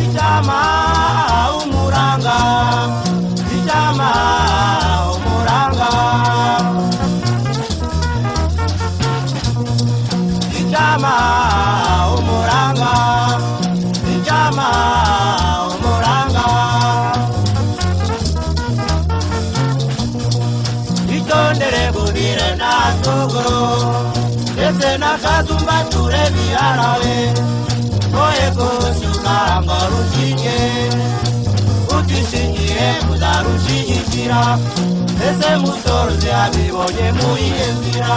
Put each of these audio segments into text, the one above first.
Ijama umuranga, ijama umuranga, ijama umuranga, ijama umuranga. Itondere gurire natogoro, ese nakazumba turebe yarawe. Oego shukaranga rushije, utishingiye kuzarushigikira, ese musorozi abibonye muyihe nzira.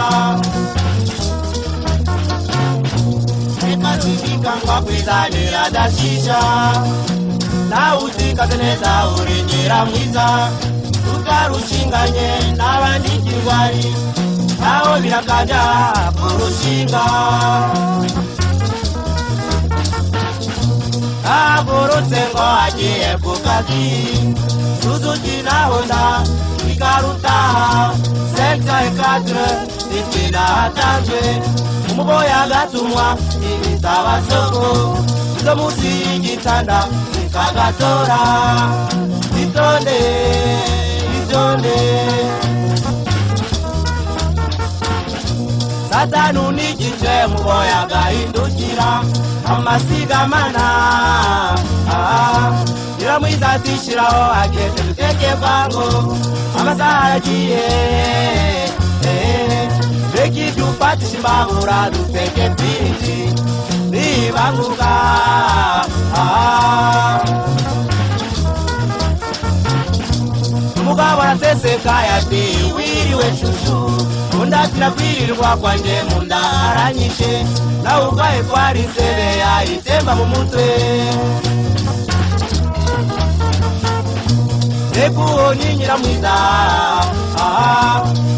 Reka zibikangwa kwizanira adashisha, nawe uzikaze neza urengera mwiza, utarushinganye n'abandi kirwari, naho birakajya kurushinga. Agurutse ngo agiye ku kazi, Suzuki na Honda ikarutaha, sekta ekadre ikina hatanzwe, umuboya agatumwa ibitaba soko, izo munsi y'igitanda ikagatora. Itonde, itonde, Satanu n'igice umuboya agahindukira, amasigamana iramwiza atishiraho ageze duteke vango, amasaha yagiye reka ibyo ufatisha imbabura duteke mpinzi nibanguka. Umugabo araseseka yati wiriwe shushu, undatira kwirirwa kwanje munda aranyishe, nawe urwaye kwari sebe yayitemba mu mutwe. Rekuho nyinyira mwiza,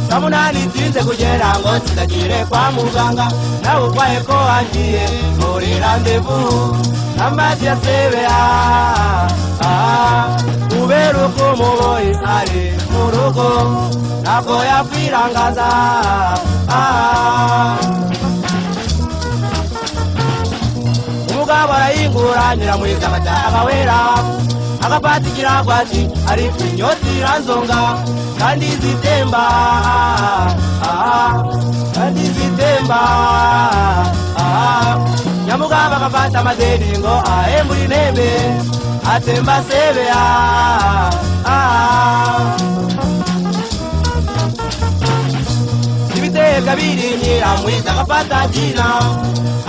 kamunani tinze kugera ngo sindagire kwa muganga, nawe urwaye ko agiye muri randevu, n'amazi ya sebe kubera uko umuboyi ari mu rugo ntabwo yakwirangaza. Umugabo arayingura nyiramwiza agataha wera, agapati kiragwati ariko inyota iranzonga, kandi zitemba, kandi zitemba. Nyamugabo agafata amadeni ngo ahembure intebe, atemba sebe ibiteka biri nyiramwiza agafata jina,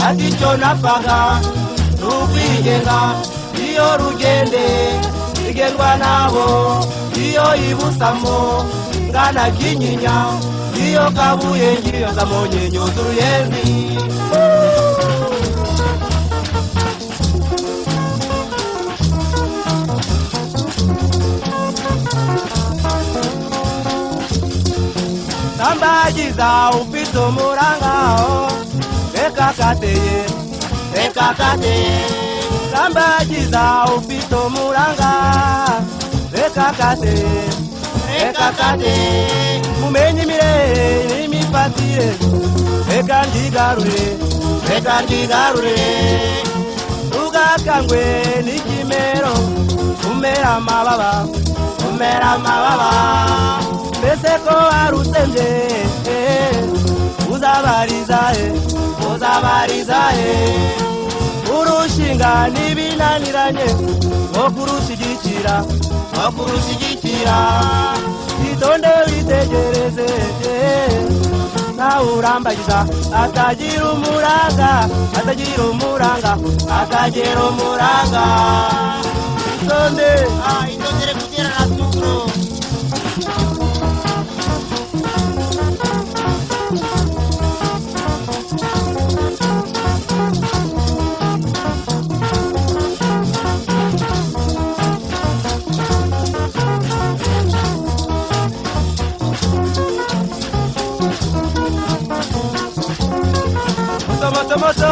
ati cyo napfaga n'ukwigenga, iyo rugende igendwa nabo, iyo ibusamo ngana kinyinya, iyo kabuye ngiyo zamonye nyuza uruyenzi. Sambagiza ufite umurangaho, reka kateye, reka kateye. Sambagiza ufite umuranga, reka kateye, reka kateye. Mumenye imirere n'imifatire, reka ndigarure, reka ndigarure. Ugakangwe n'ikimero, umera amababa, umera amababa. Mbese ko warutsembe, uzabariza he, uzabariza he. Urushinga n'ibinaniranye, wo kurushyigikira, wo kurushyigikira. Itonde witegereze, nawe urambagiza atagira umuranga, atagira umuranga, atagira umuranga. Itonde, itondere kugera na tukuro. Moto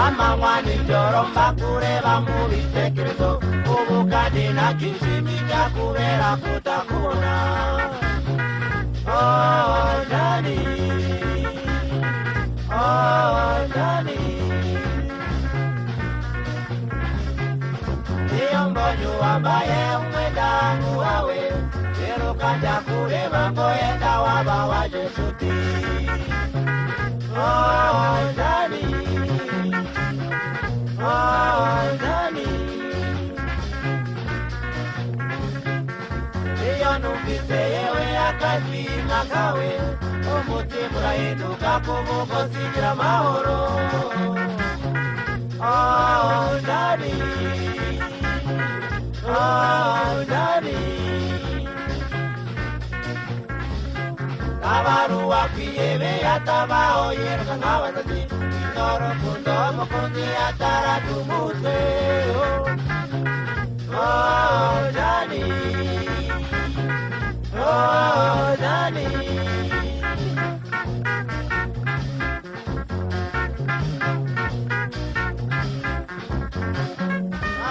Amangwani joromba kureba mubitekerezo ubukadi na kishimika kubera kutakuna. Oh Johnny, oh Johnny, iyo mbonyo wambaye umwedangu wawe rero kaja kureba ngo yenda waba waje nshuti. Oh Johnny, oh Johnny, iyo numvise yewe akazima kawe umutima urahinduka kumugozi gira amahoro. Oh Johnny, oh Johnny, abaruwa kwiyebe yatabaho yerwa nk'abasazi n'urukundo mukunzi ataratumutse. Oh Johnny, oh Johnny,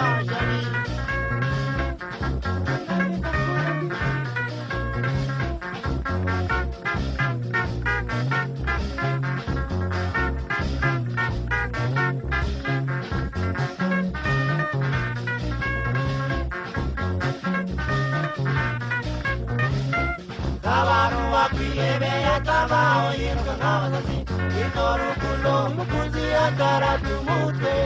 oh Johnny. Kabaruwa kwiyebe yatabaho yerwa nk'abasazi n'urukundo mukunzi ataratumutse.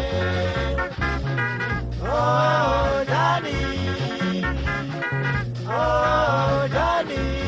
Oh Johnny, oh Johnny,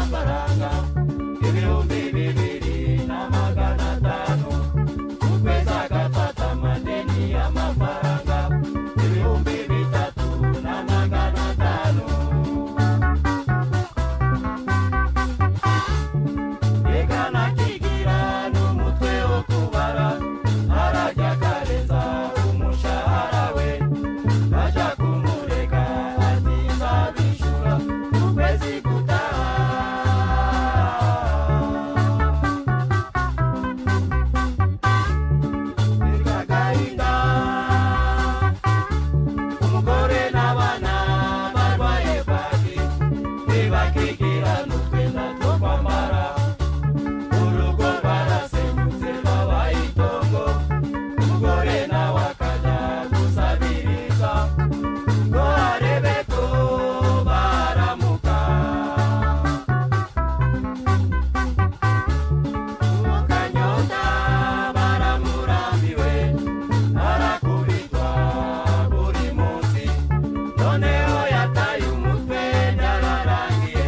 amafaranga ibihumbi 2,500, ukwezi agafata amadeni y'amafaranga ibihumbi 3,500. Yegana kigira n'umutwe wo kubara, arajya akarenza umushahara we, aja kumureka ati nzabishura ukwezi gutaha. Biragahinda umugore n'abana barwaye bwaki, ntibakigira n'utwenda two kwambara, urugo barasenyutse babaye itongo, umugore nawe akajya gusabiriza ngo arebe ko baramuka. Mukanyota baramurambiwe, arakubitwa buri munsi, noneho yataye umutwe byararangiye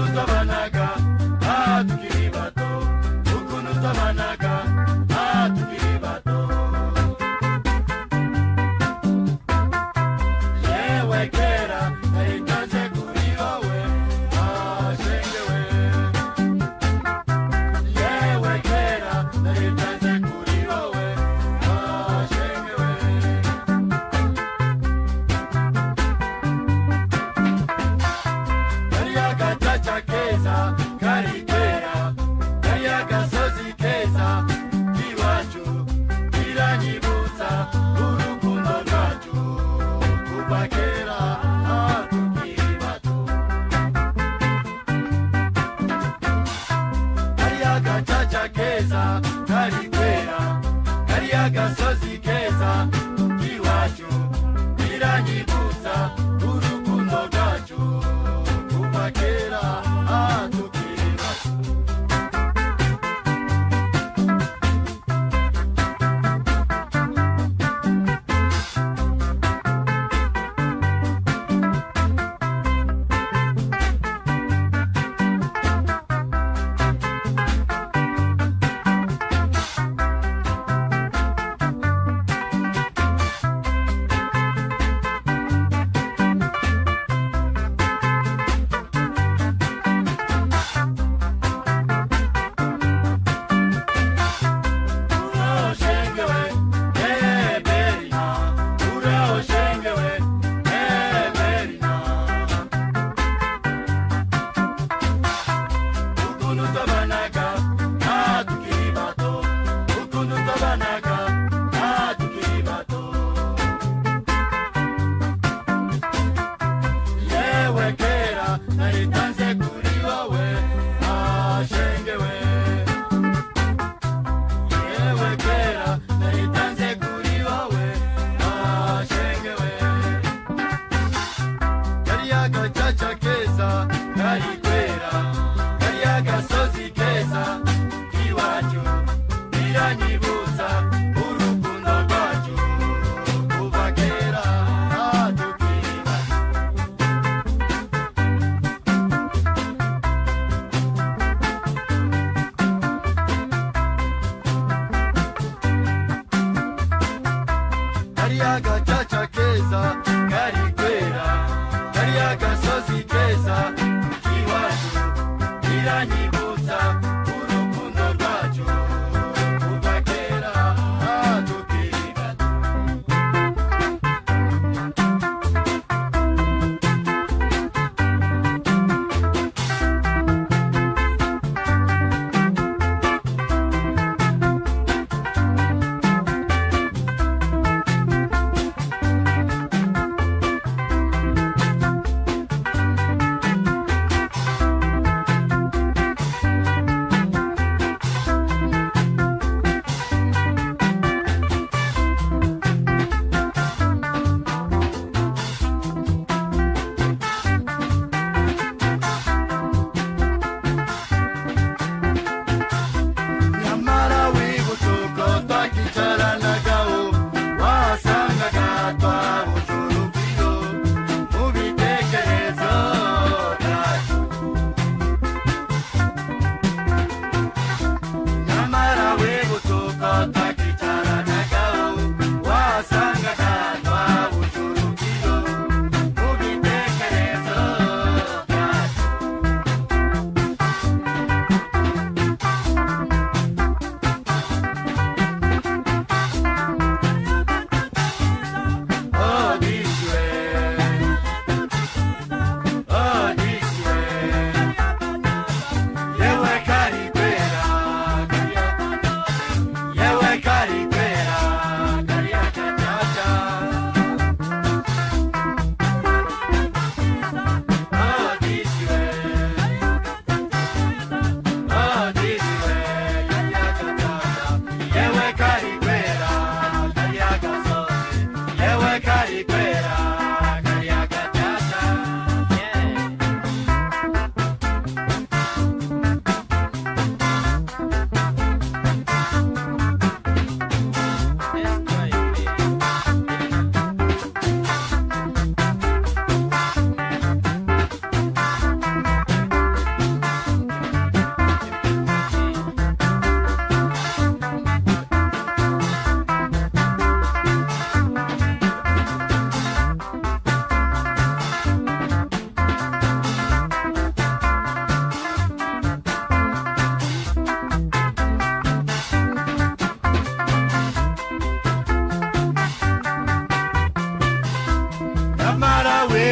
ukuntu twabanaga tukiri bato, ukuntu twabanaga tukiri bato. Yewe kera naritanze kuri wowe shengewe, yewe kera naritanze kuri wowe shengewe. Kariya gacaca keza kari kera, kariya gasozi keza iwacu biranyibutsa urukundo rwacu kuva kera tukiri bato. Kariya gacaca keza kari kera, kariya gasozi keza iwacu biranyibutsa urukundo rwacu kuva kera tukiri bato.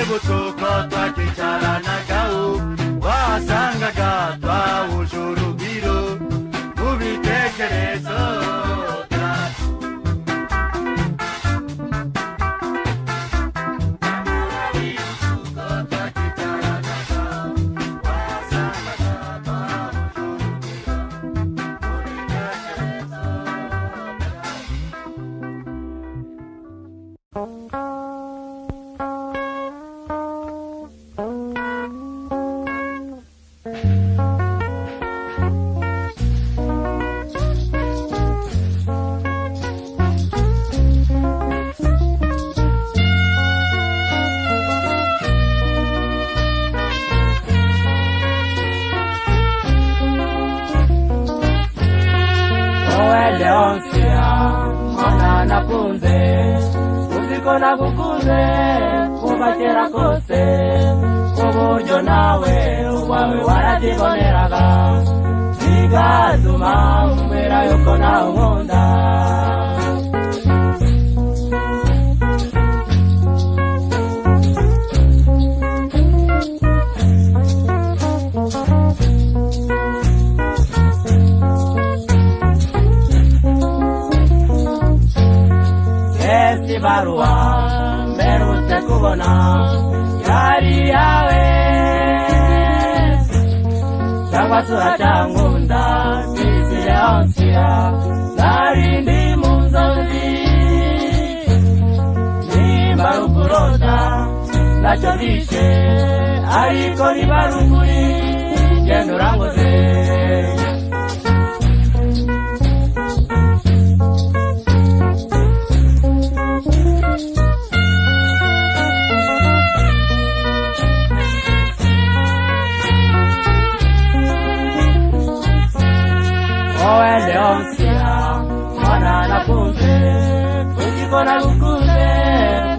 butuko twakicaranagaho wasangaga twahuje urugwiro mu bitekerezo nagukunze kuva kera kose kuburyo nawe uwawe waratiboneraga bigatuma mbera yuko nawe unkunda barua mperutse kubona yari yawe cyangwa se uracankunda bizire onsiya narindi mu nzozi nimba rukurota nacyo bishe ariko niba rukuri genda urangoze Leonsia, mwana nakunze, uziko nagukunze,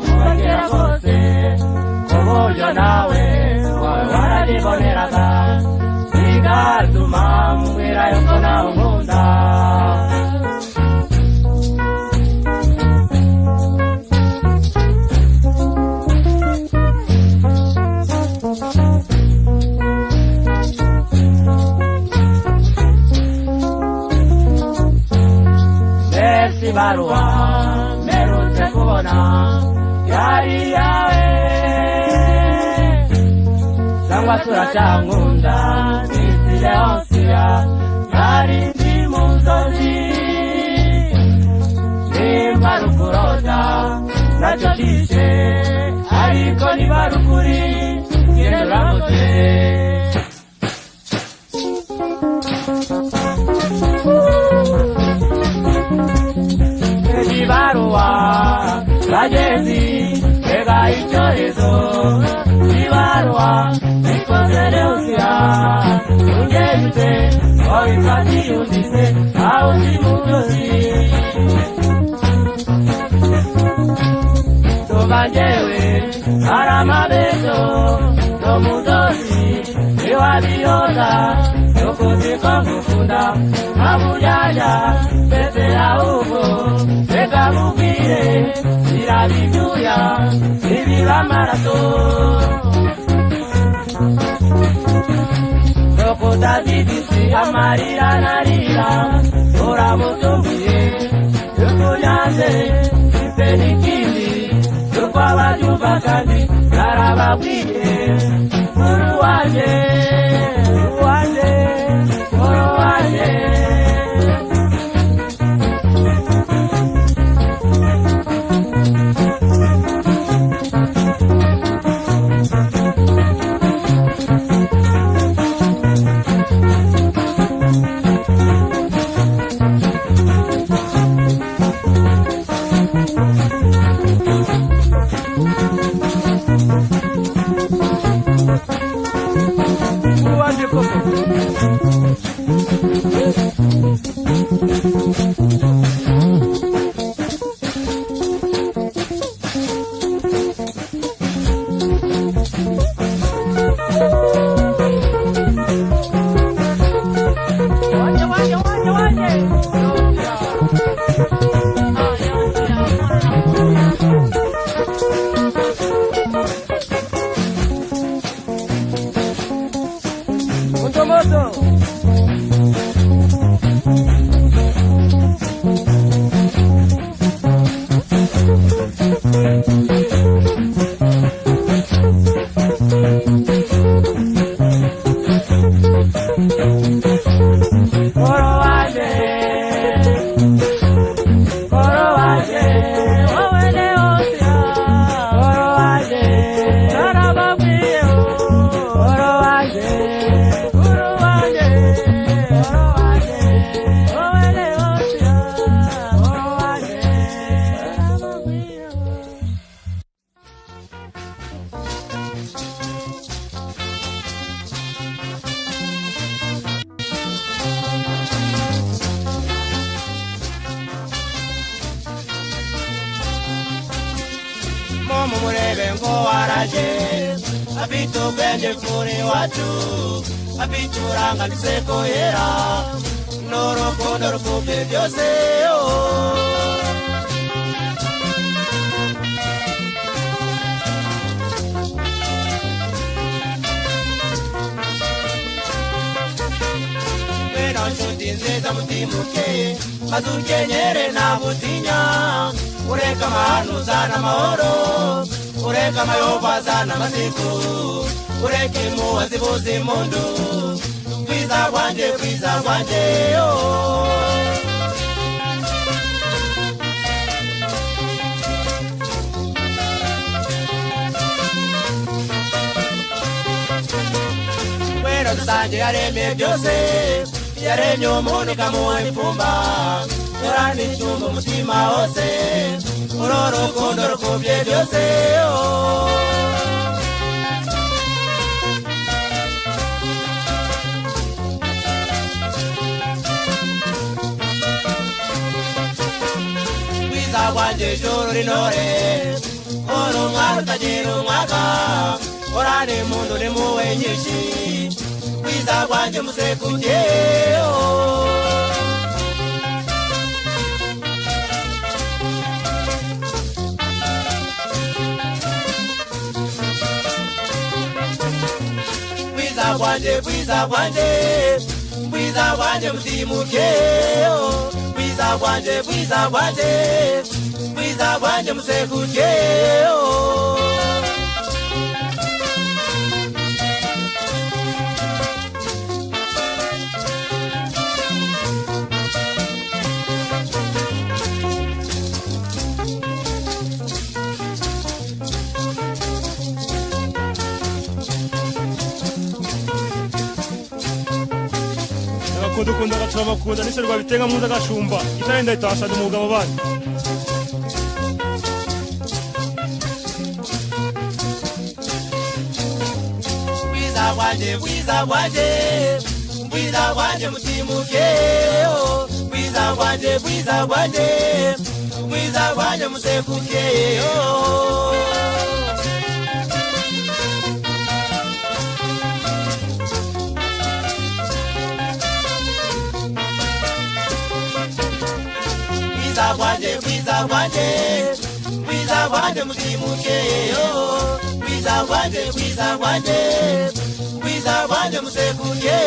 kubagira kose, kuburyo nawe, wawe waratiboneraga, bigatuma mbwira yuko nawe unkunda. Barua mperutse kubona yari yawe cyangwa se uracankunda bizire onsiya narindi mu nzozi nimba rukurota nacyo bishe ariko niba rukuri genda urangoze barua bagezi ega icyorezo ibarua ikoze Leonsia ungeze oifati undise au simugozi tubanjewe aramabezo nomudozi iwabioza yokuziko ngukunda abujaja pete augo mubwire birabibyuya ibibamaraso sokutazidisi amarira narira uramusumbuye yukunyanze sipe n'ikindi yukwabajumva kandi narababwiye muru wanje wanje muru wanje mumurebe ngo waraje afite ubwenge kuri wacu afite uburanganise ko yera n'urukundo rukubye byose beno nshuti nziza mutimuke maze ukenyere nta butinya ureka amahano uzana amahoro ureka amayoba azana amasiku ureka impuha zibuza impundu kwiza rwanjye wera dusange yaremye byose yaremye umuntu ikamuha imfumba yorana icyumba umutima wose uru rukundo rukubye byose kwiza rwanjye ijuru rinore uri umwana utagira umwaka urane impundu n'impuhwe nyinshi kwiza rwanjye musekubye kwiza rwanjye mutimuke kwiza rwanjye musekuke dukunda turabakunda nise rwabitenga muza gashumba itarenda itashaje umugabo bandi bwiza rwanjye mutimuke bwiza rwanjye musekuke bwiza rwanjye mutimuke bwiza rwanjye musekuke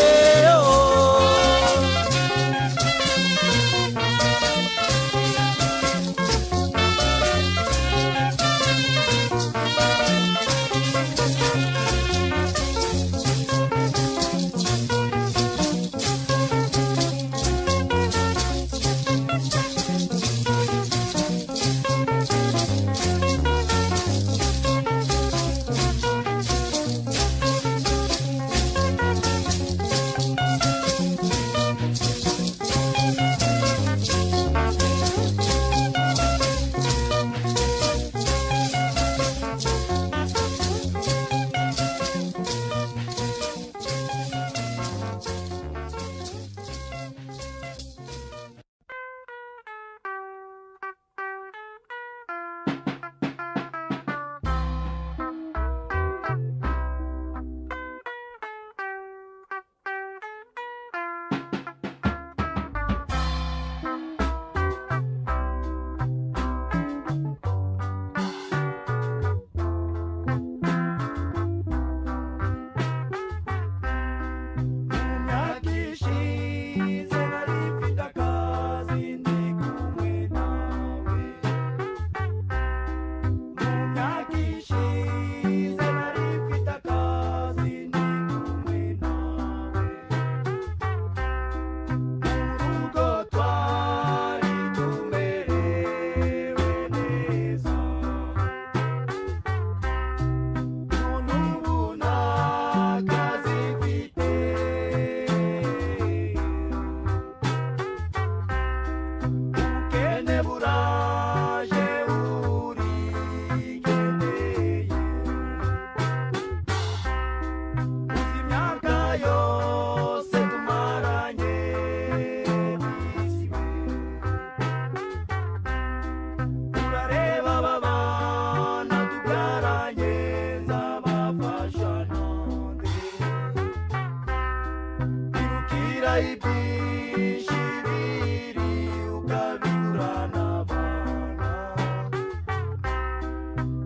ibyinshi biri ukabigurana abana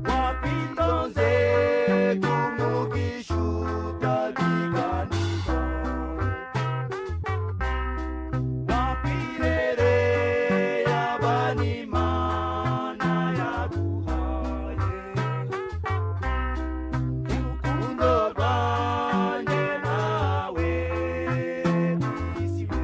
wakwitonze kumugisha utabiganirwa wakwirereye abana Imana yaguhaye urukundo rwanjye nawe rwisibe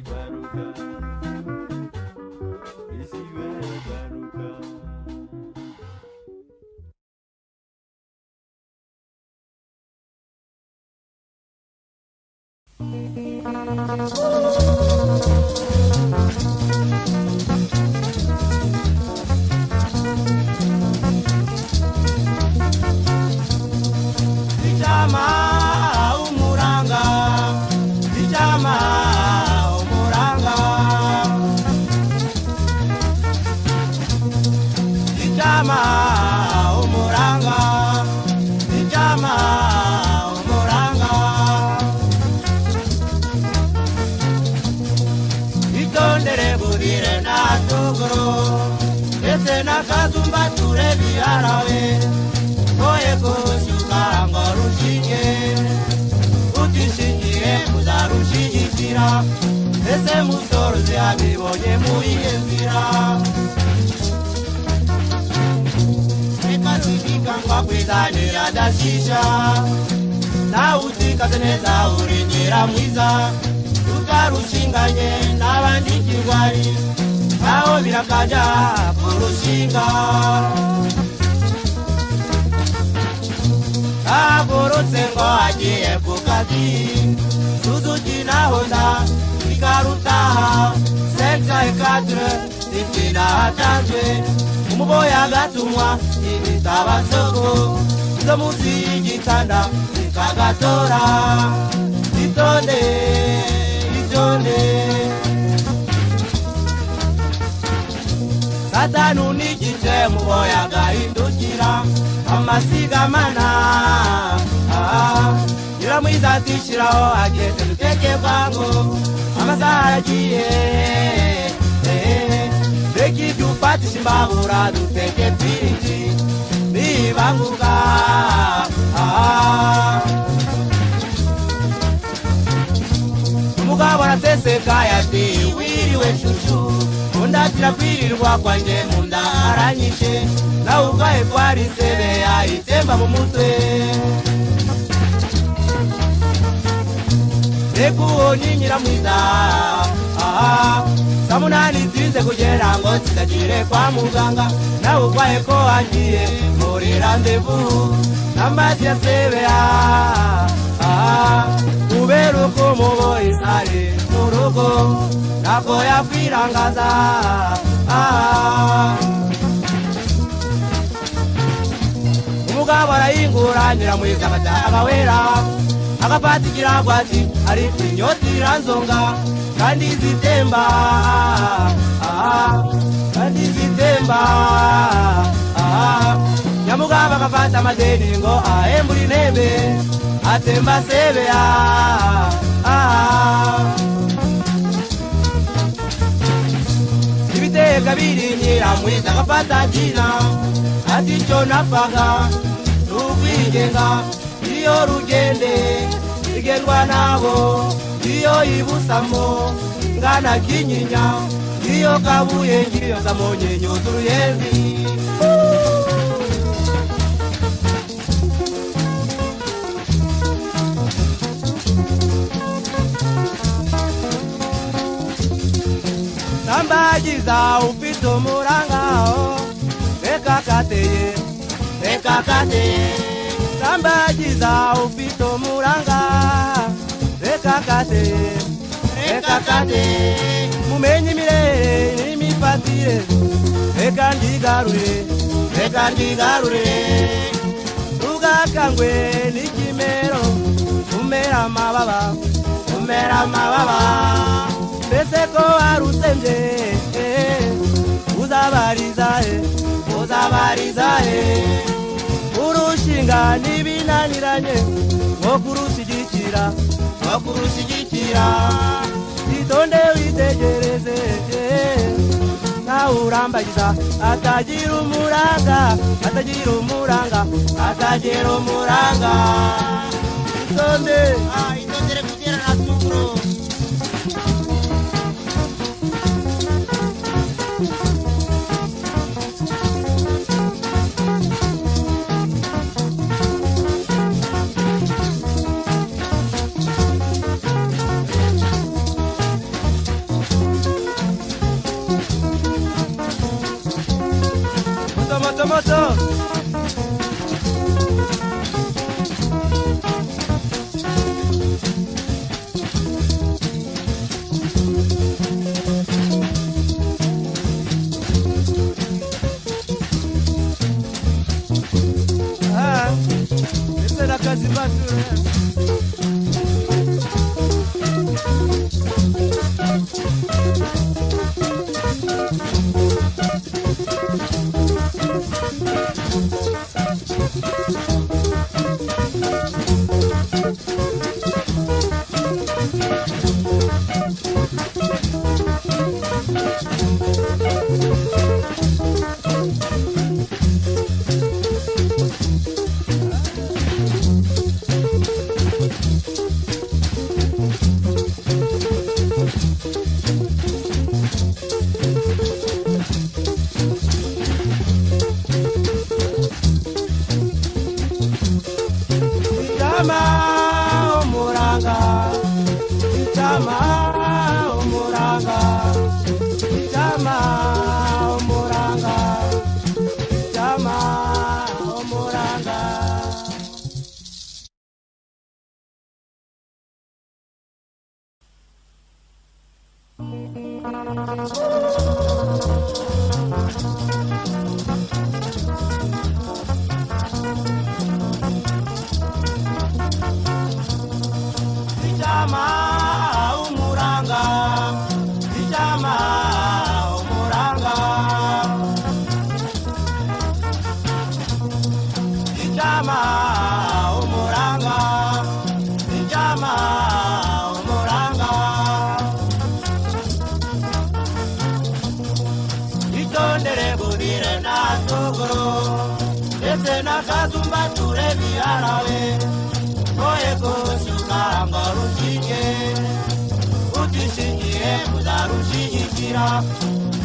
garuka isi we garuka Ichama umuranga Ichama umuranga Ichama umuranga Ichama umuranga Itondere burire natuguru Ese nakazumba turebi arawe Oye kushuka ngorushinge Utishingiye kuzarushigikira Ese musorozi abibonye muiye nzira Reka zibika ngwa kwizanira dashisha Na utikaze neza urinjira mwiza Tukarushinganye n'abandi kigwari Aho birakaja kurushinga Agorotse ngo agiye ku kazi Suzuki na Honda ikarutaha Sekta ekadre zipina hatanzwe Umuboya agatumwa ibitabansoko Izo munsi y'igitanda zikagatora Itonde, itonde Satanu n'igice muboya agahindukira Amasigamana Nyiramwiza atishiraho ageze duteke bwangu Amasaha aragiye Reka ibyo ufatisha imbabura duteke piriti Nibanguka Umugabo arateseka yati wiriwe shushu Undatira kwirirwa kwanjye munda aranyishe Nawe ubwaye kwari sebe yayitemba mu mutwe Reka uwo ni Nyiramwiza Saa munani zinze kugera ngo nsidagire kwa muganga Nawe ubwaye ko wangiye muri randevu N'amazi ya sebe Kubera uko umuboyi sari mu rugo Nako yakwirangaza Umugabo arayingura Nyiramwiza agataha agawera Agafata ikirago ati ariko inyota iranzonga Kandi zitemba Kandi zitemba Nyamugabo agafata amadeni ngo ahembura intebe Atemba sebe Ibiteka biri Nyiramwiza agafata kina Ati cyo napfaga n'ukwigenga Iyo rugende igendwa nabo Iyo ibusamo ngana kinyinya Iyo kabuye ngiyo zamonye nyoza uruyenzi Nambagiza ufite umurangao Reka kateye, reka kateye Nambagiza ufite umuranga Reka kateye, reka kateye Mumenye imirere n'imifatire Reka ndigarurire, reka ndigarurire Ugakangwe n'ikimero Umera amababa, umera amababa Mbese ko warutsemye Uzabariza uzabariza Urushinga n'ibinaniranye Nko kurushyigikira Itonde witegereze Nawe urambagiza atagira umuranga Atagira umuranga Atagira umuranga Itonde Itondere kugera na tuguru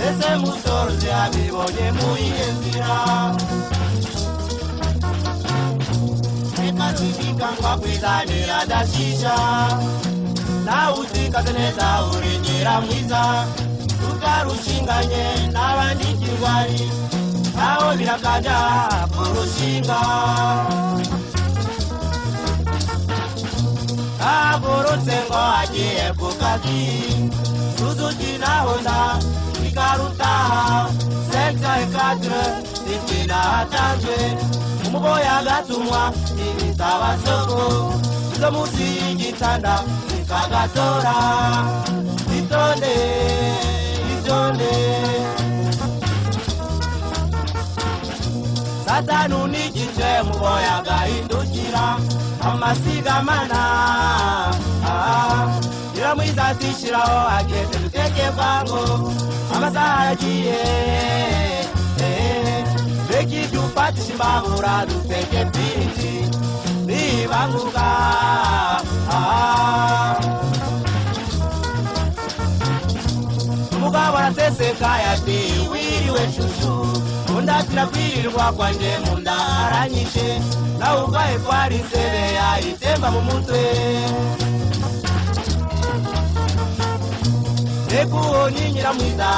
Ese musoro se abibonye muyezira Ekazifika ngwa kwizanira dashisha Na uzikaze neza urinjira mwiza Tukarushinganye n'abandi kirwari Aho birakaja kurushinga Agorotse ngo agiye ku kazi Suzuki na Honda Ikarutaha Sekta ekadre Sifina hatanzwe Umuboya agatumwa Ibitaba soko Izo musi y'igitanda Ikagatora Itonde Itonde Satanu n'igice Umuboya agahindukira Amasigamana Iramwiza atishiraho ageze duteke kwango Amasaha yagiye Beki dupatisha imbabura duteke piti Nibanguka Umugabo araseseka yati wiriwe shushu Undatira kwirirwa kwanje munda aranyishe Na ugaye kwari sebe yayitemba mu mutwe Ekuoni nyiramwiza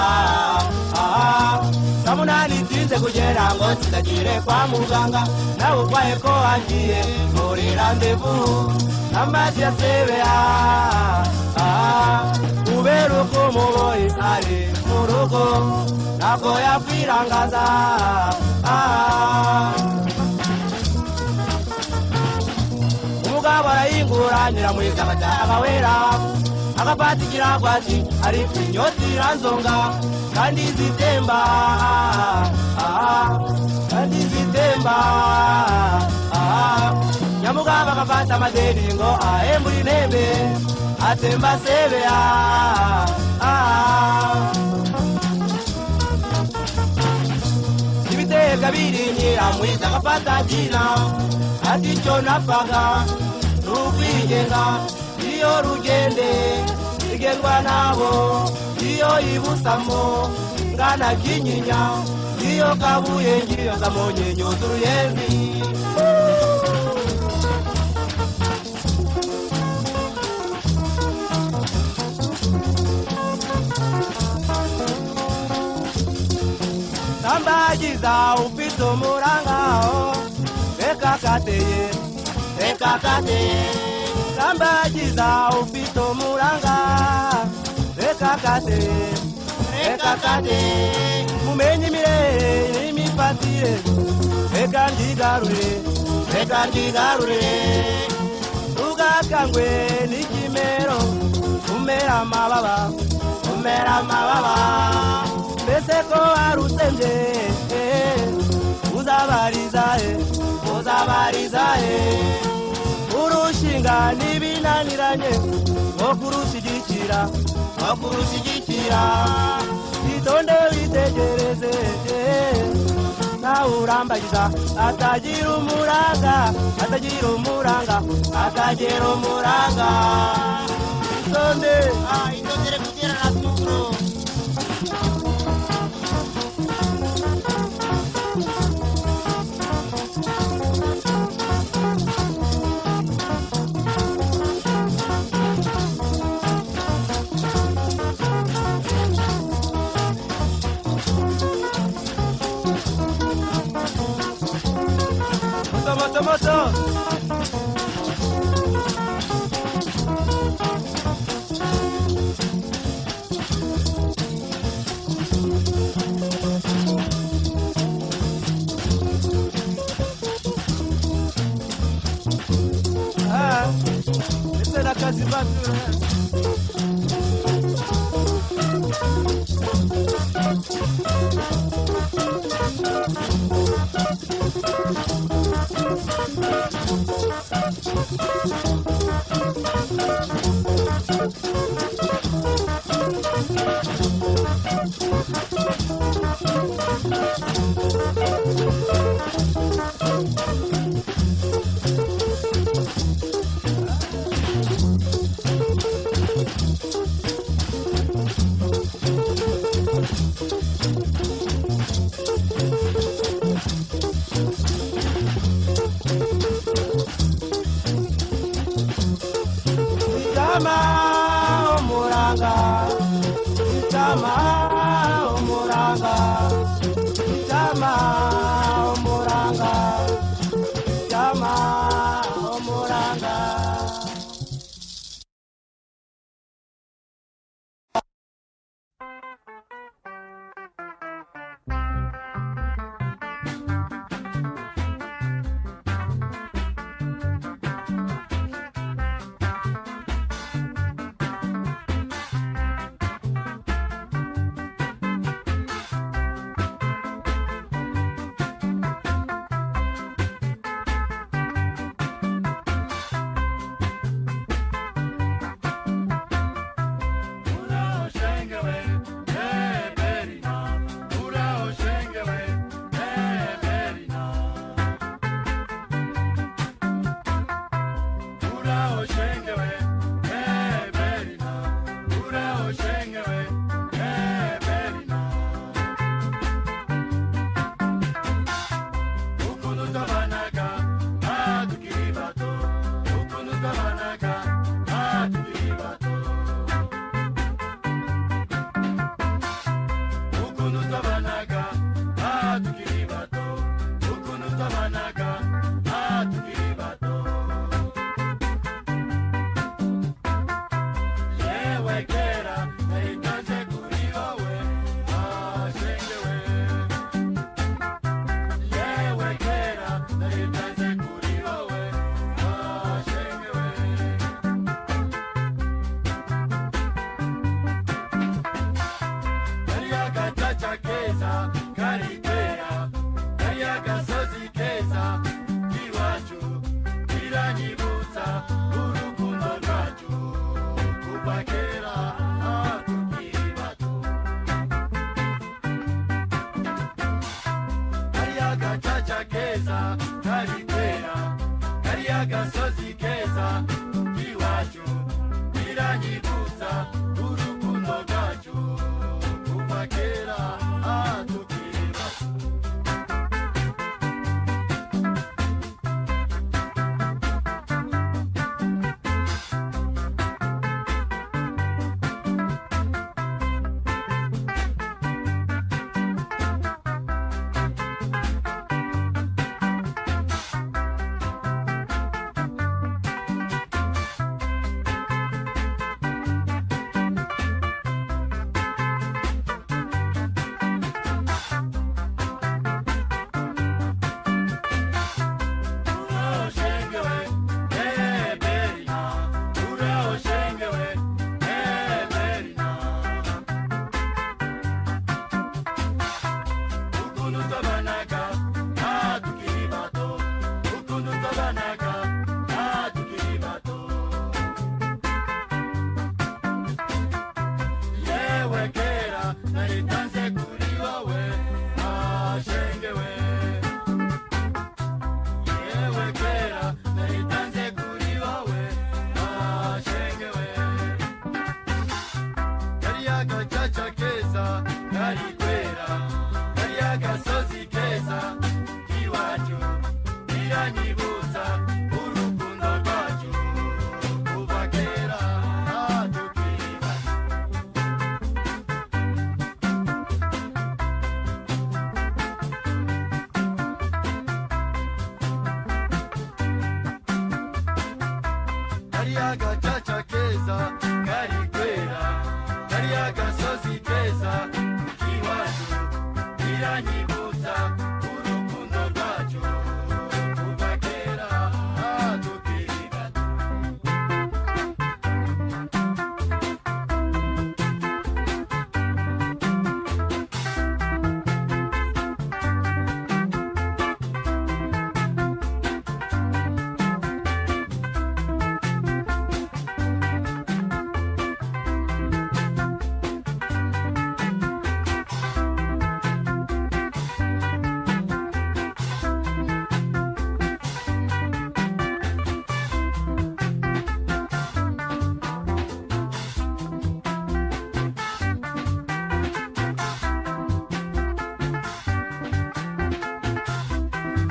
Samunani tinze kugera ngo sitagire kwa muganga Na ukwaye ko agiye muri randevu Amazi ya sebe Uberuko muboyi ari mu rugo Nako yakwirangaza Umugabo arayingura nyiramwiza agataha wera Akapatikira kwati ariko inyoti iranzonga kandi zitemba kandi zitemba Nyamugabo akafata amadeni ngo ahe muri nembe atemba sebe Ibitega birinyira mwiza akafata jina ati cyo napfaga n'ukwigenga iyo rugende igendwa nabo iyo ibusamo ngana kinyinya iyo kabuye ngiyo zamonye nyuzuruyendi Tambagiza ufite umurangao Eka kateye Tambagiza ufite umuranga Eka kateye Mumenye imirere n'imifatire Eka ndigarure wakangwe n'ikimero umera amababa mbese ko warutembye uzabariza urushinga n'ibinaniranye nko kurushyigikira itonde witegereze nawe urambagiza atagira umuranga itonde indondere kugera na tukuro moto ese na kazi batu agacaca keza kari kwera kariya gasozi keza iwacu biranyibutsa urukundo rwacu kuva kera tukiri bato. Kariya gacaca keza kari kwera kariya gasozi keza iwacu biranyibutsa urukundo rwacu kuva kera tukiri bato.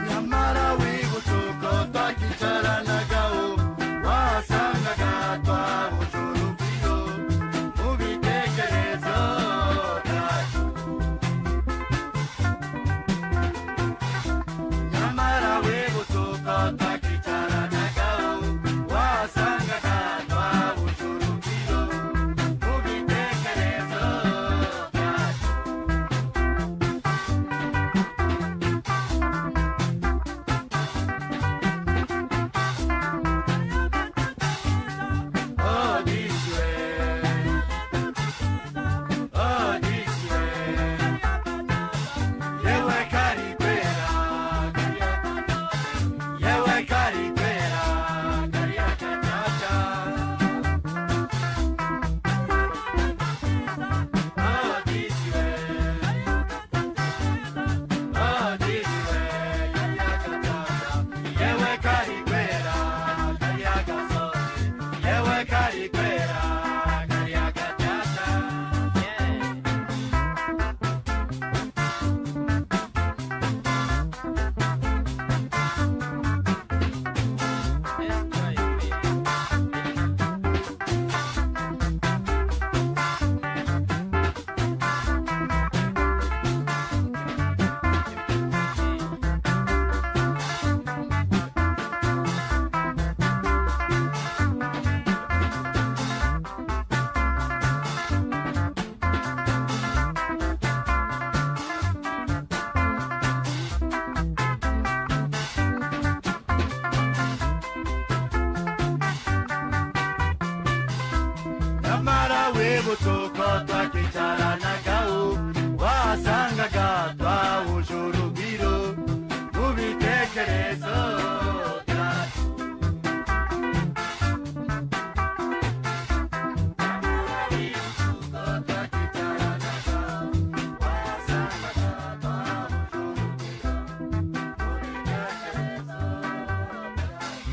Nyamara wibutse uko twakicaranagaho wasangaga twahuje urugwiro mu bitekerezo byacu. Nyamara wibutse uko twakicaranagaho wasangaga twahuje urugwiro mu bitekerezo byacu. Oh, this way. Oh, this way. Yewe karibera, yewe karibera, kariya gacaca. Oh, this way. Oh, this way. Yewe karibera, kariya gasozi. Yewe karibera, kariya gacaca. Nyamara wibutse uko twakicaranagaho wasangaga twahuje urugwiro mu bitekerezo byacu. Nyamara wibutse uko twakicaranagaho wasangaga twahuje urugwiro mu bitekerezo byacu.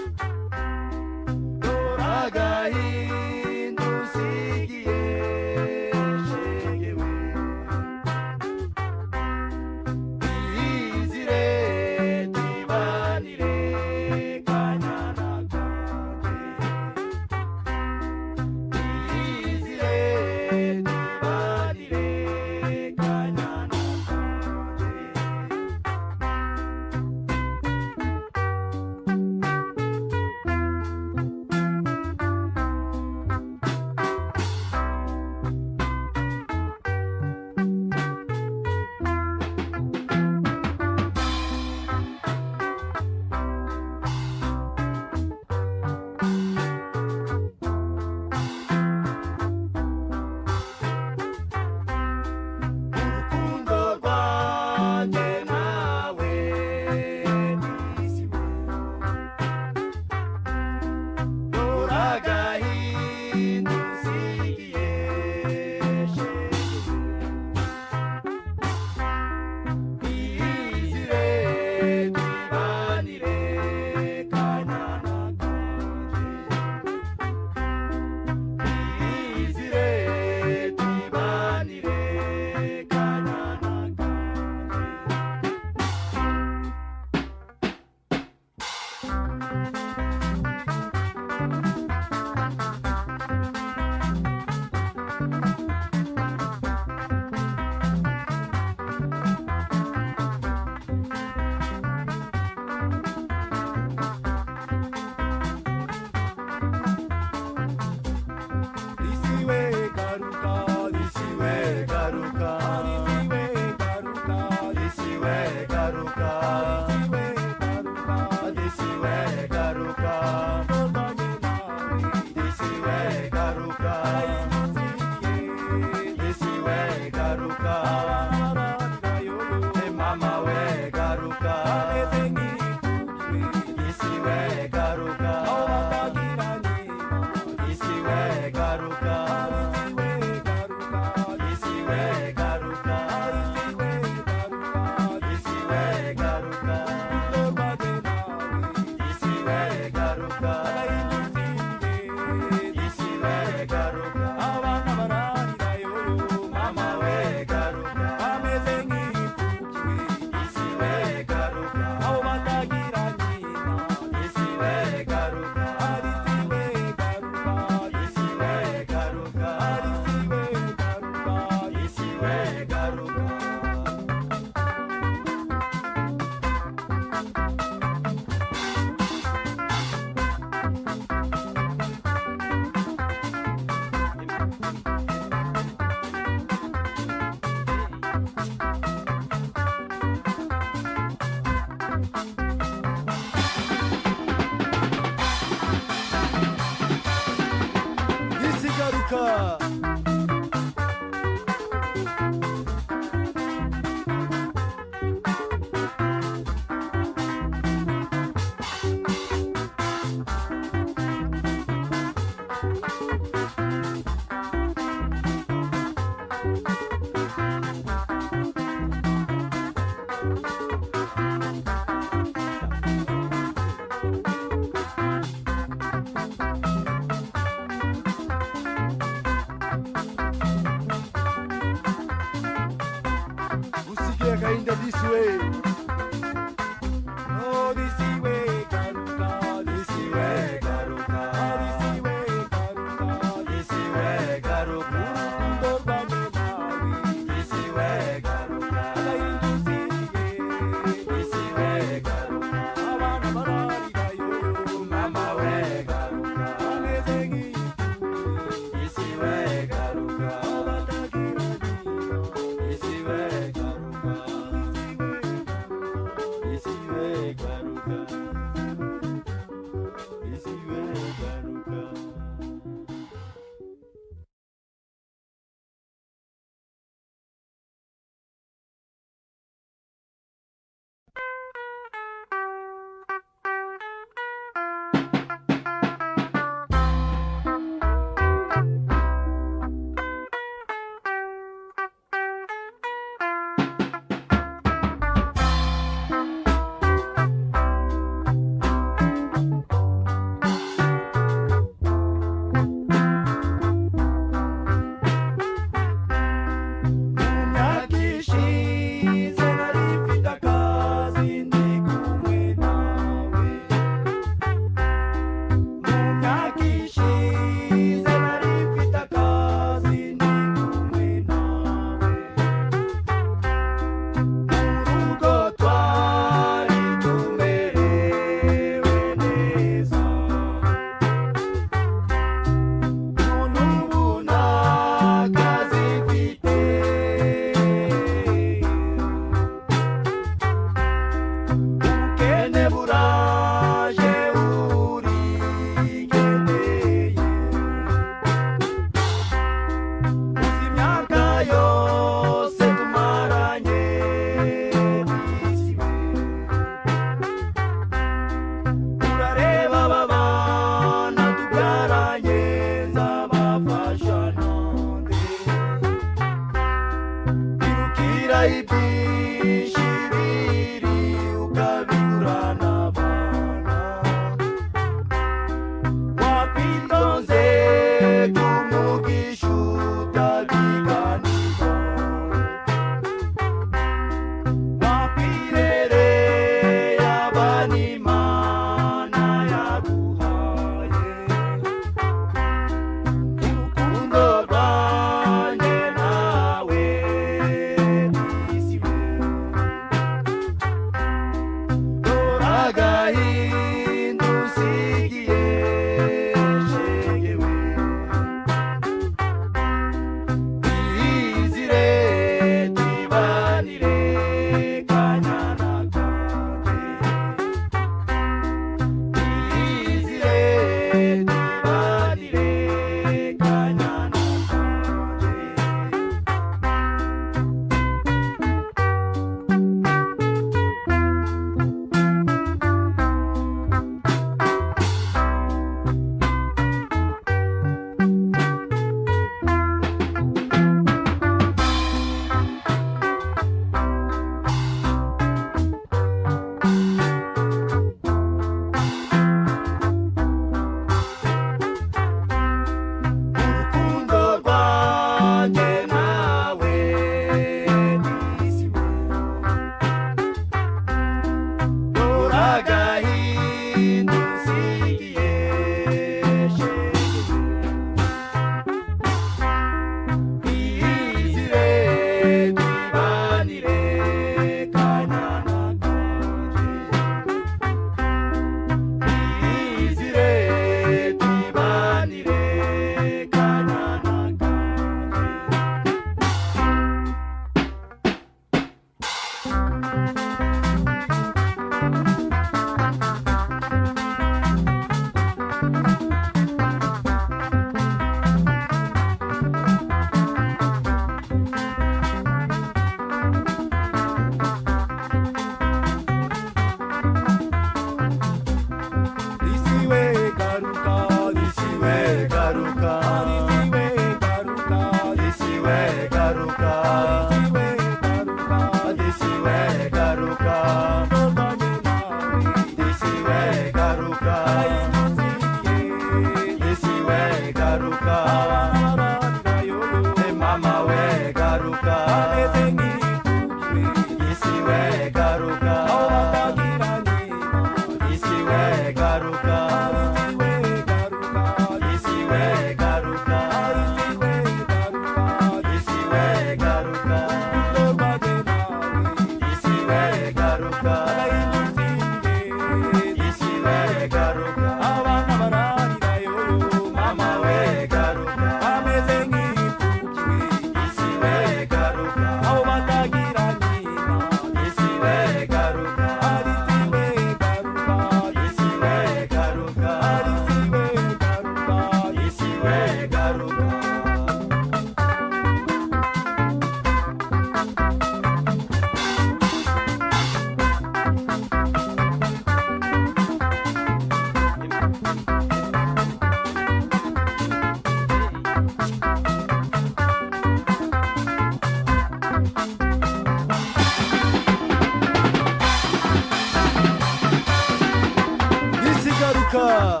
Garuka.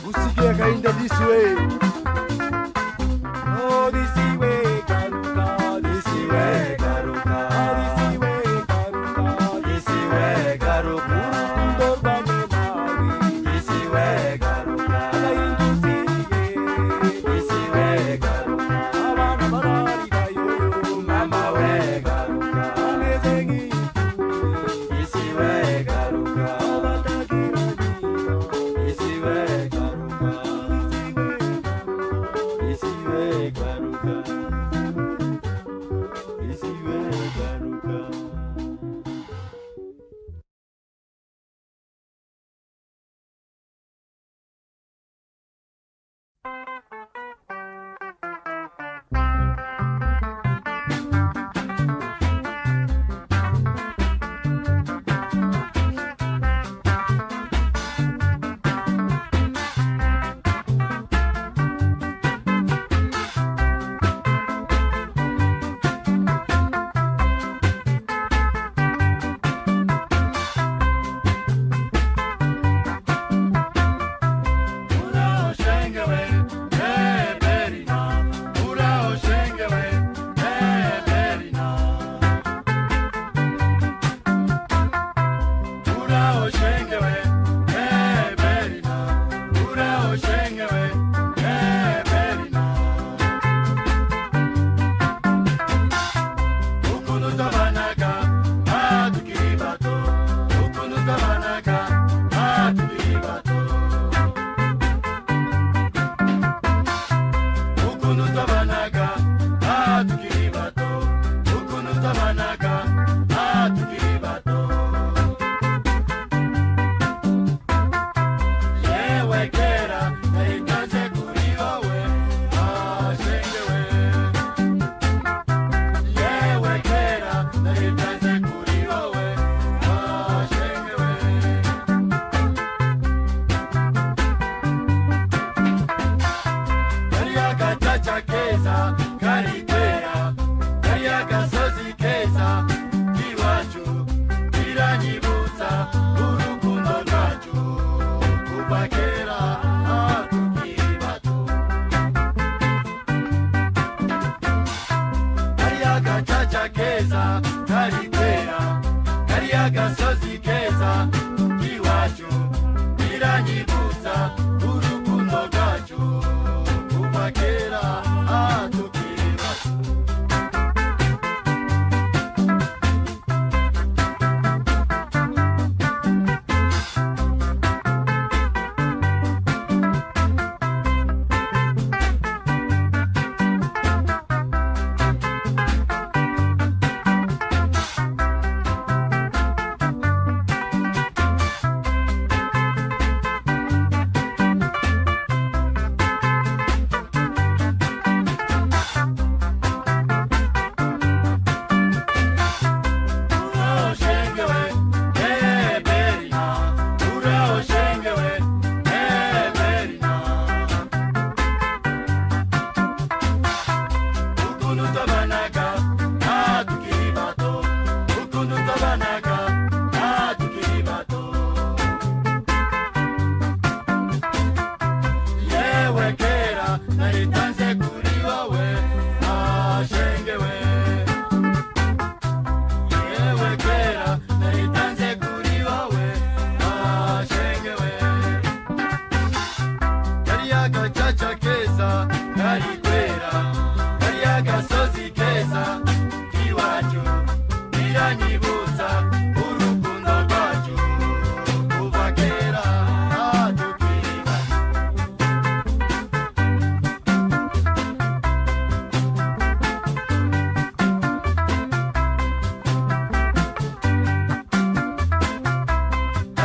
Usikia kainda this way. Oh, this way, Garuka. This way, Garuka. This way, Garuka. This way, Garuka. Ndorba menawi. This way, Garuka. Alaindusiye. This way, Garuka. Abana barari kayo. Mama we Garuka. Anezengi. This way, Garuka. Abatakira niyo. This way, Garuka. This way, Garuka. This way, Garuka.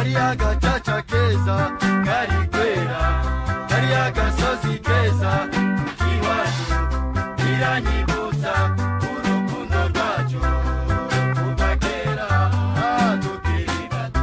kariya gacaca keza kari kwera kariya gasozi keza iwacu biranyibutsa urukundo rwacu kuva kera tukiri bato.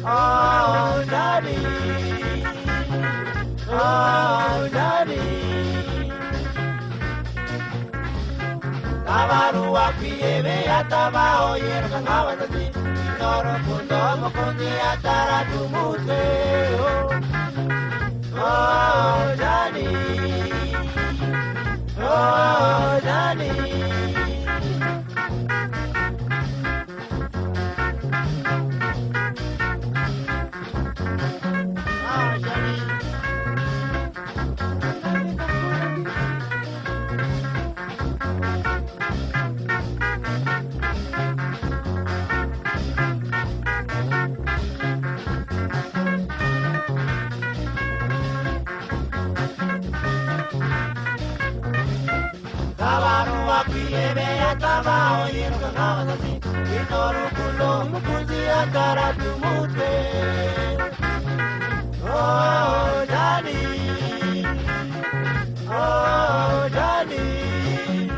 Oh, Daddy. Oh, Daddy. Tabarua piebe ataba oyer kangawazi. Noro kundo mokundi atara tumute. Oh, Daddy. Oh, Daddy. Tava oyendo canavas assim, e toro pulo, mucuzi a cara do mute. Oh, Daddy. Oh, Daddy.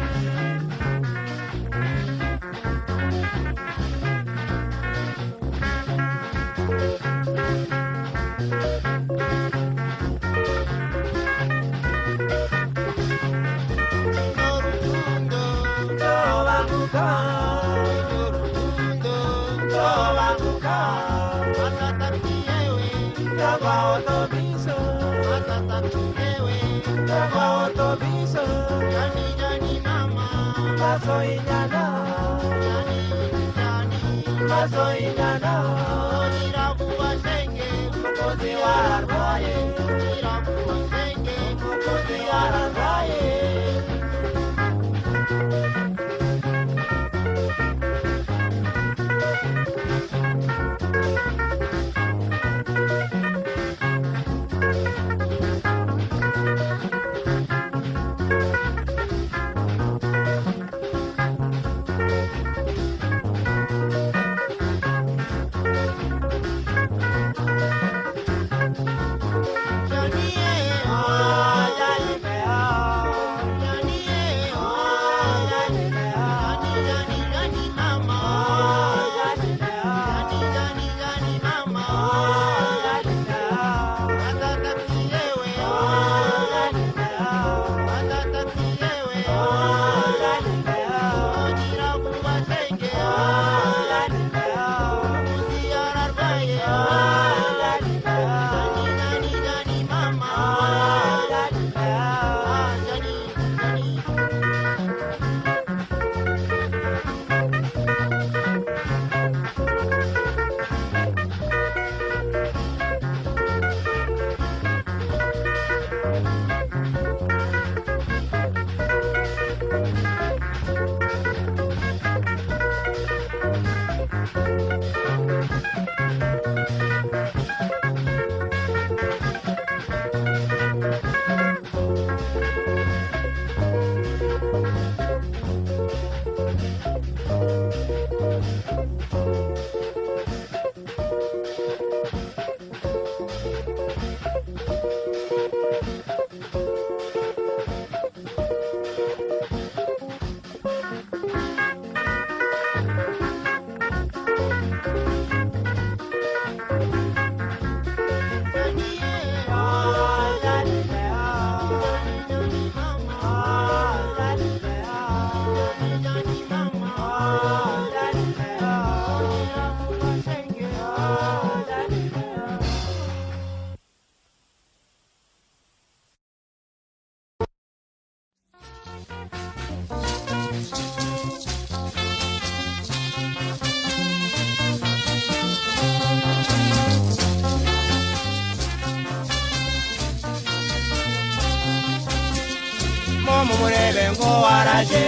Mumurebengo waraje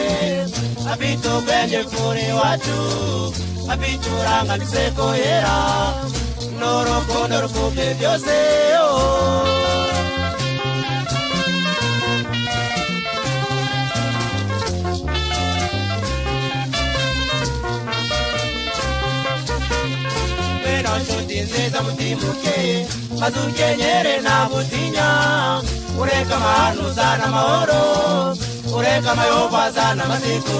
abitu benje furi watu abitu ranga niseko yera noro kono rukuke byose Pero nshuti nziza mutimuke azukenyere na butinya ureka mahanu zana mahoro ureka mayova zana masiku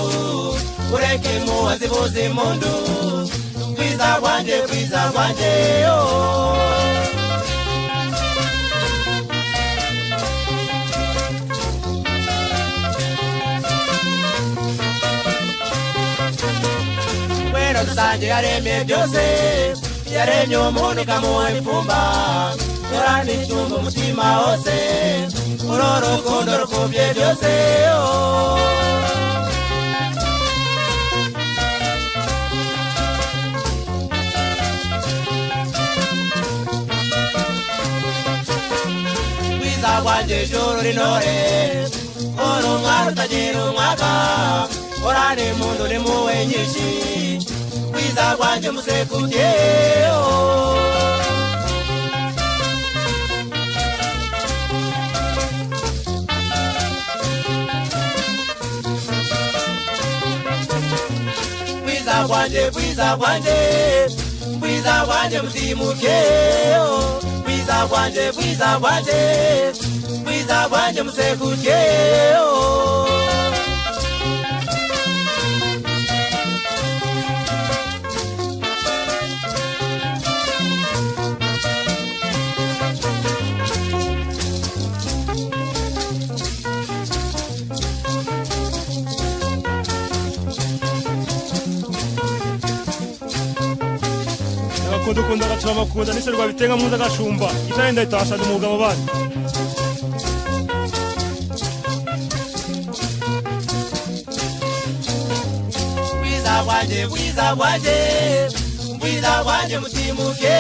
ureke muwazi buzi mundu bwiza bwanje oh. Wera dusange yaremye byose yaremye umuntu ikamuha imfumba yorana icyumba umutima wose uru rukundo rukubye byose oh. Bwiza bwanje juru rinore uru mwari utagira umwaka orane mundu ni muwe nyinshi bwiza bwanje musekuje oh. Bwiza bwanje mutimuke oh. Bwiza bwanje musekuje oh. Dukunda gacura makunda niserwa bitenga muza gashumba itarenda itasha umugabo bandi Bwiza bwanje mutimuke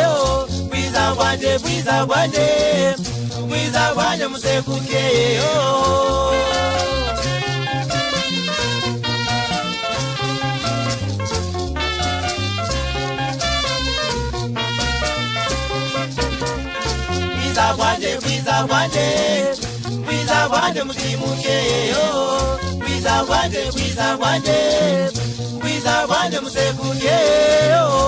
oh. Bwiza bwanje musekuke oh. Bwiza bwanje mutimuke oh. Bwiza bwanje musekuke oh.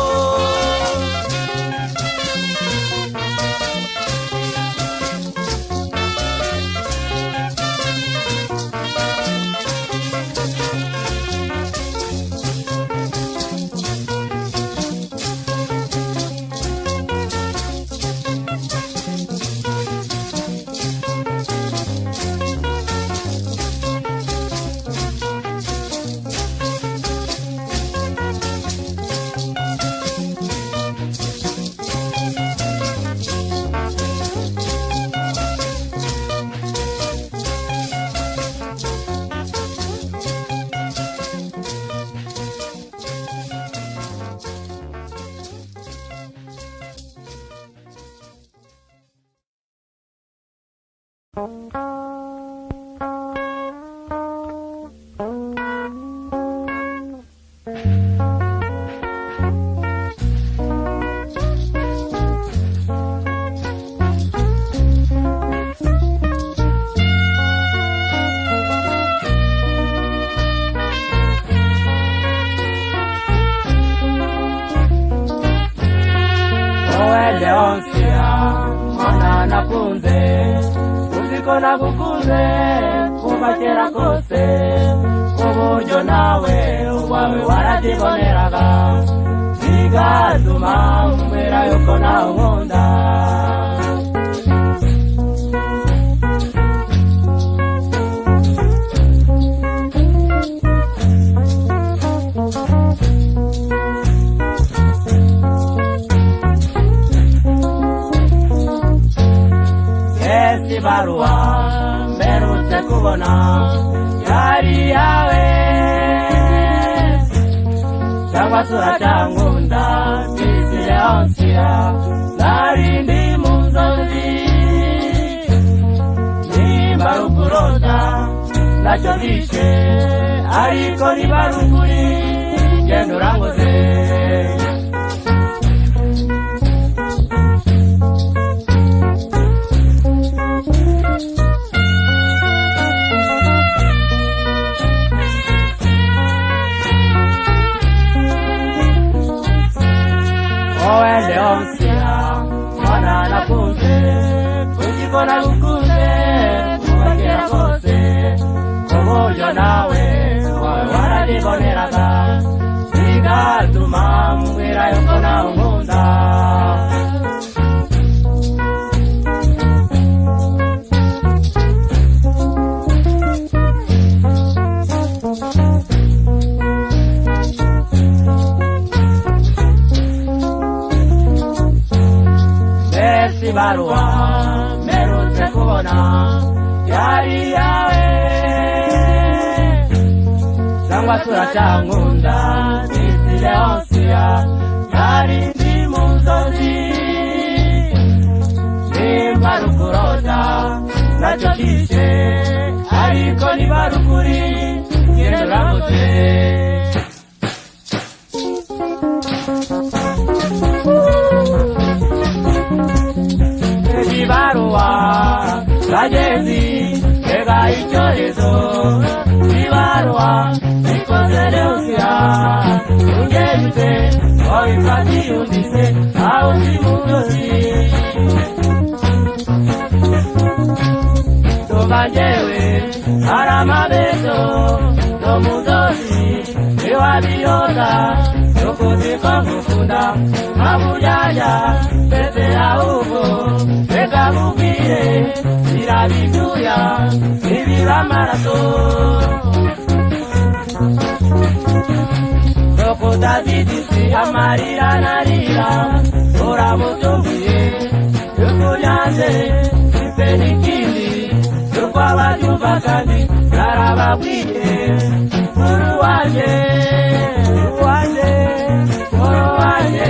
Nakukunze kuva kera kose uburyo nawe uwawe waradiboneraga bigatuma mbera yuko nawe nkunda Barua mberutse kubona yari yawe cyangwa sura cyangunda bisi yaonsia narindi munzozi nimbarukurota nacyo bishe ariko nibarukuri genda uranguze nakukunze kuva kose uburyo nawe wawe waradiboneraga bigatuma isi baruwa mperutse kubona yari yawe cyangwa se uracankunda n'isi leonsiya yari ndi mu nzozi nimba rukurota nacyo kishe ariko niba rukuri ngendo uramutse ibaruwa bagezi ega icyorezo ibaruwa ikoze leonsiya ungejute wabifati undise aho si mu nzozi tubanjewe hari amabezo no mu nzozi iwabiyoza tukuziko ngukunda nkabujyajya mbese ahubwo reka mubwire birabibyuya ibiba amaraso tukutazidisi amarira narira uramutumbuye yukunyanze ife n'ikindi yuko ababyumva kandi narababwiye uru wanjye wanjye uru wanjye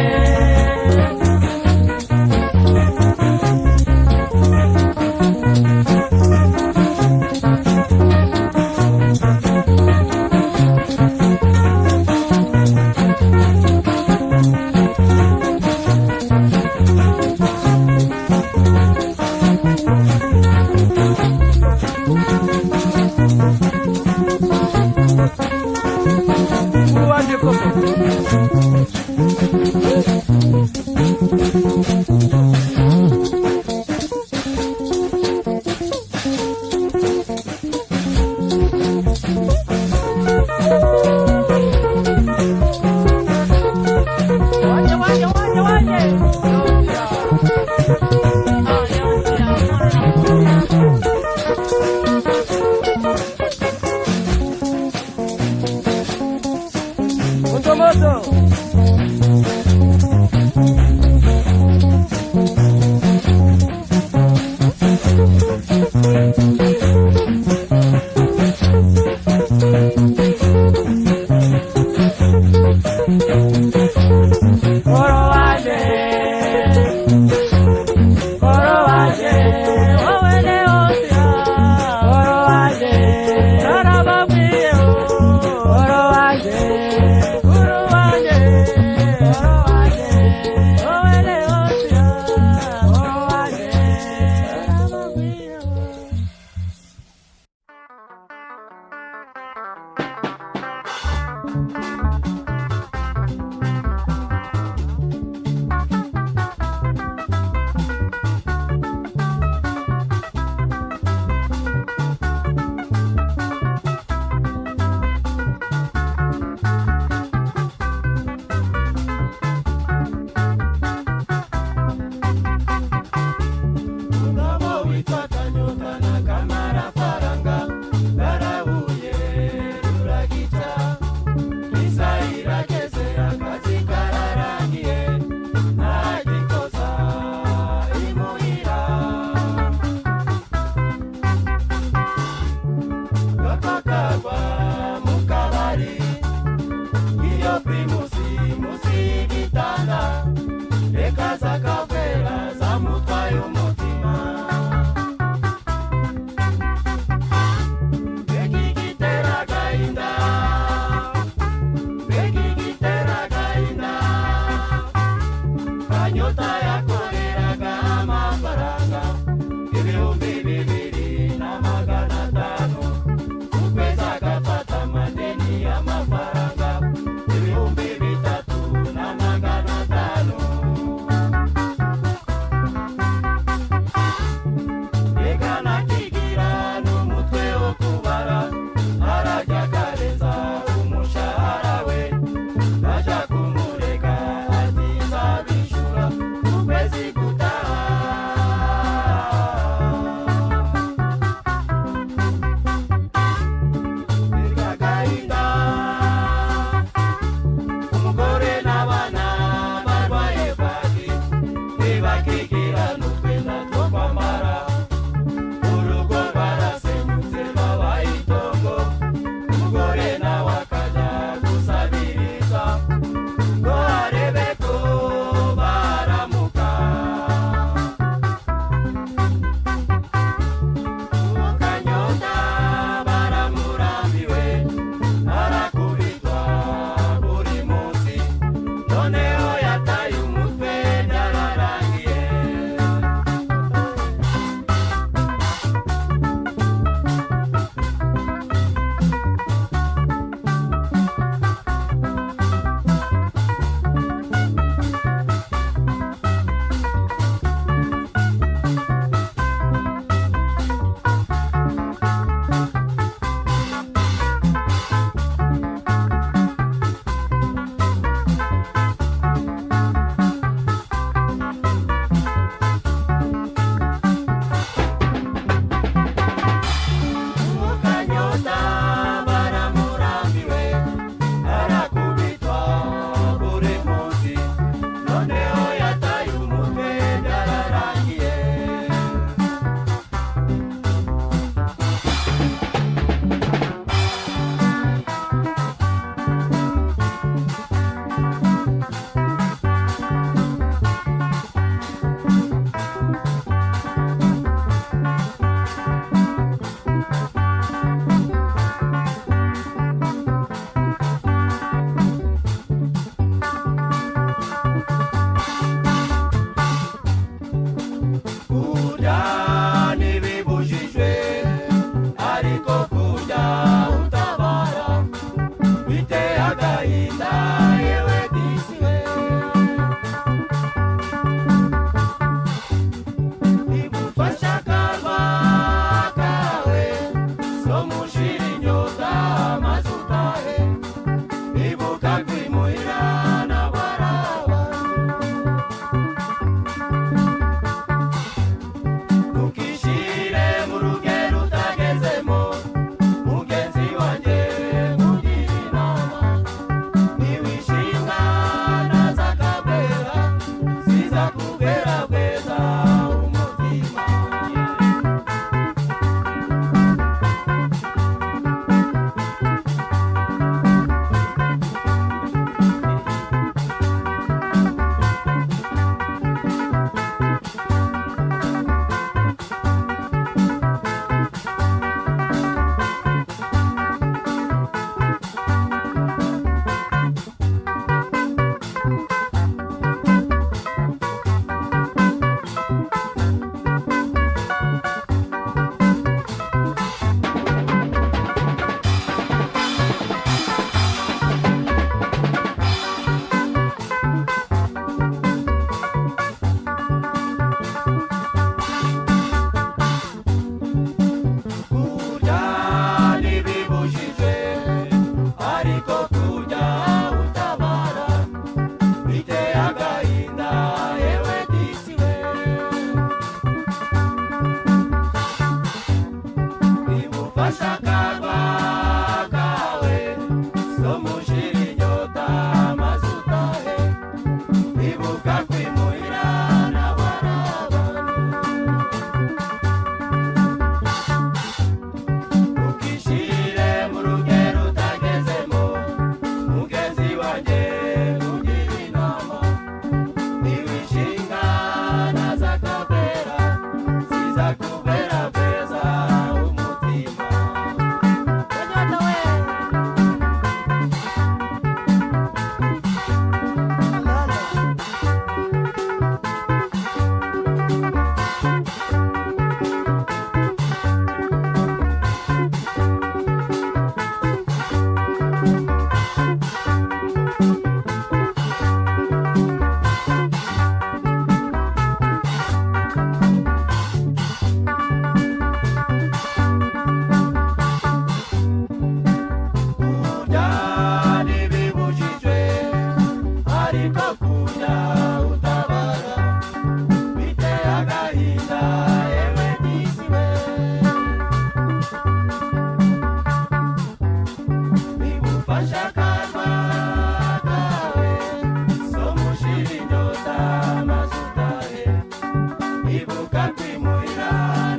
ibuka kwimuhira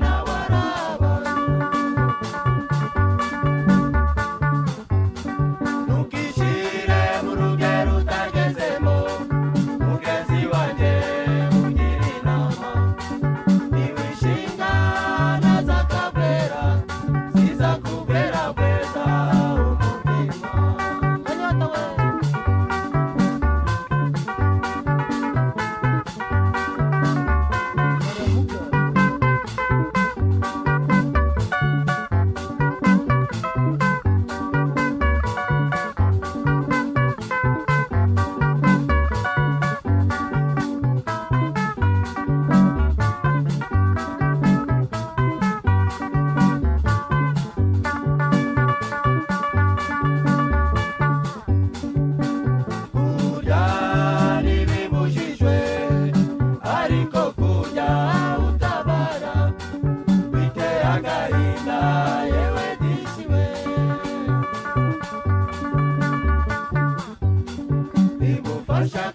n'abaraba ntukishire mu rugero utagezemo mugenzi wanjye ugira inama niwishinga naza kabera ziza kubera bweza umutima kanyota we kurya ntibibujijwe ariko kurya utabara biteye agahinda yewe disiwe bigufasha